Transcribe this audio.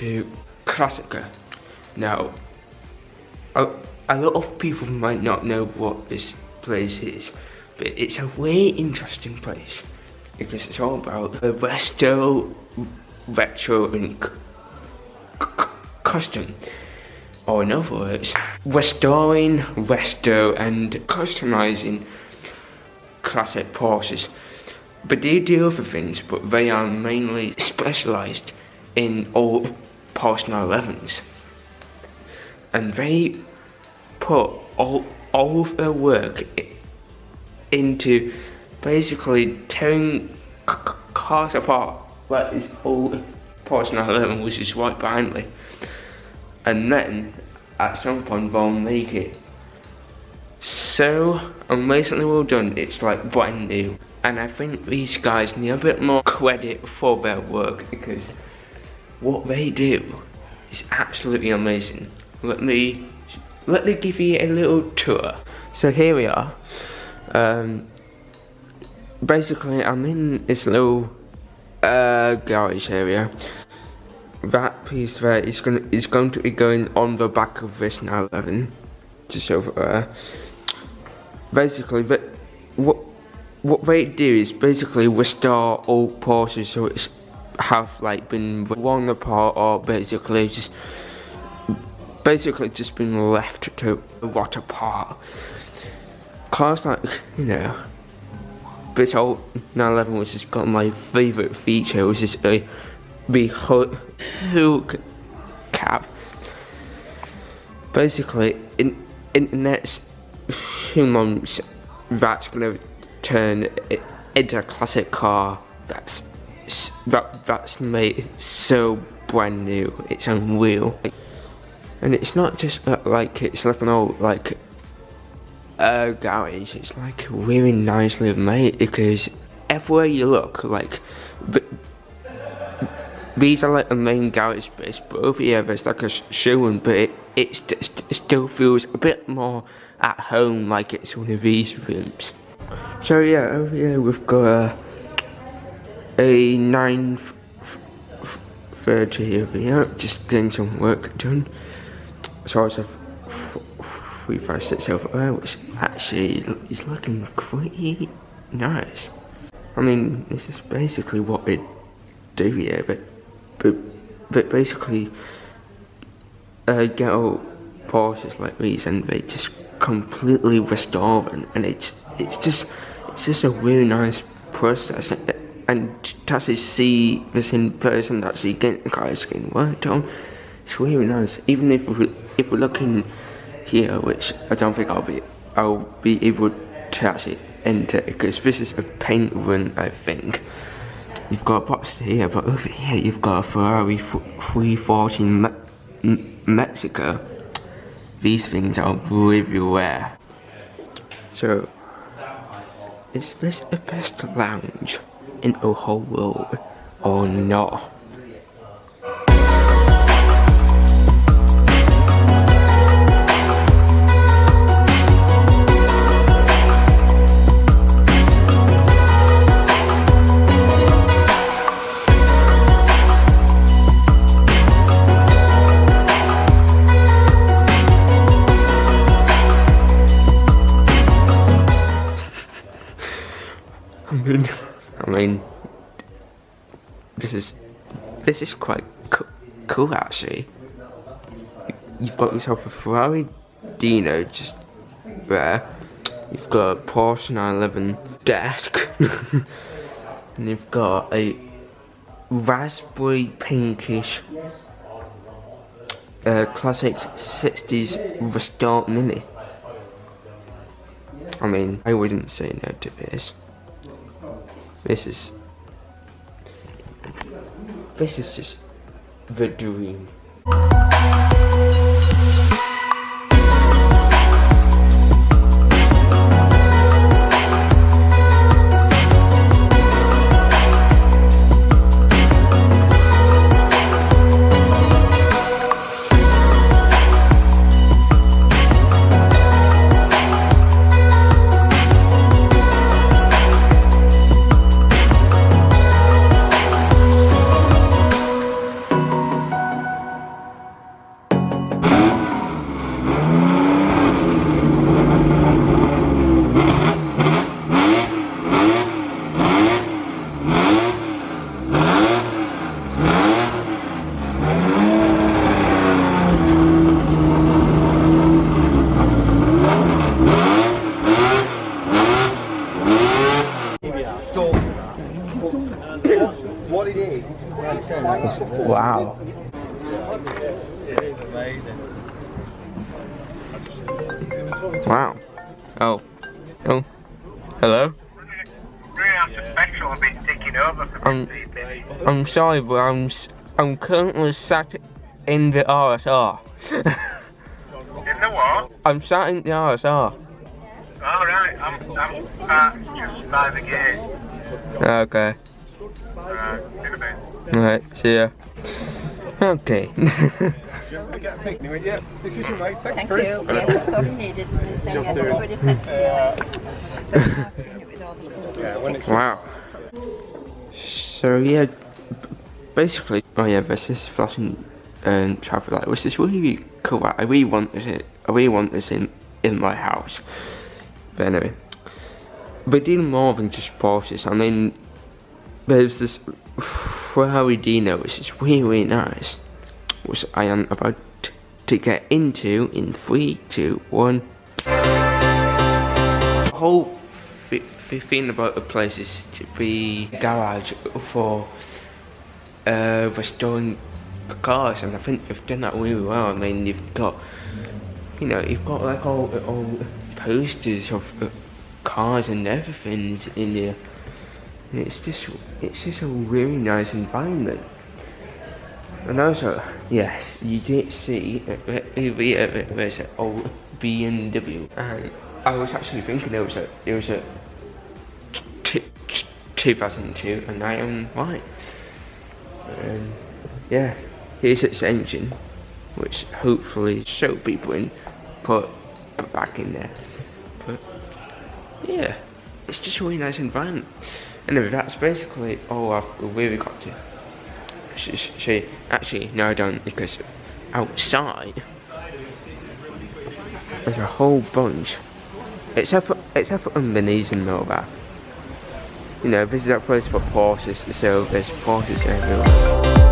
to Klassiker. Now, a lot of people might not know what this place is, but it's a really interesting place because it's all about the retro and custom, or in other words, restoring, and customizing classic Porsches. But they do other things, but they are mainly specialised in old Porsche 911s, and they put all of their work into basically tearing cars apart, like this old Porsche 911, which is right behind me, and then at some point they'll make it so amazingly well done, it's like brand new. And I think these guys need a bit more credit for their work, because what they do is absolutely amazing. Let me give you a little tour. So here we are. Basically, I'm in this little garage area. That piece there is going to be going on the back of this 911, just over there. Basically, what they do is basically restore old Porsches, so it's have like been worn apart, or basically just been left to rot apart. Cars like, you know, this old 911, which has got my favourite feature, which is the hood cap. Basically, in the next few months, that's gonna turn it into a classic car that's made so brand new. It's unreal, and it's not just like it's like an old like garage. It's like really nicely made, because everywhere you look, like these are like the main garage space, but over here there's like a showroom, but it still feels a bit more at home, like it's one of these rooms. So yeah, over here we've got a 930 over here, just getting some work done. So it's a 356 over there, which actually is looking pretty nice. I mean, this is basically what they do here, but basically get old Porsches like these, and they just completely restore them, and it's just a really nice process. And to actually see this in person, actually getting the cars getting worked on, it's really nice. Even if we're looking here, which I don't think I'll be able to actually enter, because this is a paint run, I think. You've got a box here, but over here you've got a Ferrari 314 Mexico. These things are really rare. So, is this the best lounge in the whole world, or not? I mean, this is quite cool actually. You've got yourself a Ferrari Dino just there. You've got a Porsche 911 desk, and you've got a raspberry pinkish classic 60s restored Mini. I mean, I wouldn't say no to this. This is just the dream. What it is, it's Wow. It is amazing. Wow. Oh. Oh. Hello? I'm sorry, but I'm currently sat in the RSR. In the what? I'm sat in the RSR. Alright, I'm just by the gate. Okay. Alright, in a bit. Alright, see ya. Okay. Get a picnic with you. This is your mate. Thanks, Thank Chris. you. Yeah, that's all you needed to say. Yes, that's what you've said to me. But I've seen it with all the colours. Yeah, when it's Wow. So yeah, basically, oh yeah, this is flashing traffic light, which is really cool. I really want this. I really want this in my house. But anyway, we're doing more than just Porsches. I mean, there's this Ferrari Dino, which is really nice, which I am about to get into in 3, 2, 1. The whole thing about the place is to be a garage for restoring cars, and I think they've done that really well. I mean, you've got like all posters of cars and everything in there. And it's just a really nice environment. And also, yes, you did see there's an old BMW, and I was actually thinking it was a 2002, and I am right. And yeah, here's its engine, which hopefully show people in put back in there. But yeah, it's just a really nice environment. Anyway, that's basically all I've really got to say. Actually, no I don't, because outside there's a whole bunch, except for Indonesian mobile. You know, this is a place for Porsches, so there's Porsches everywhere.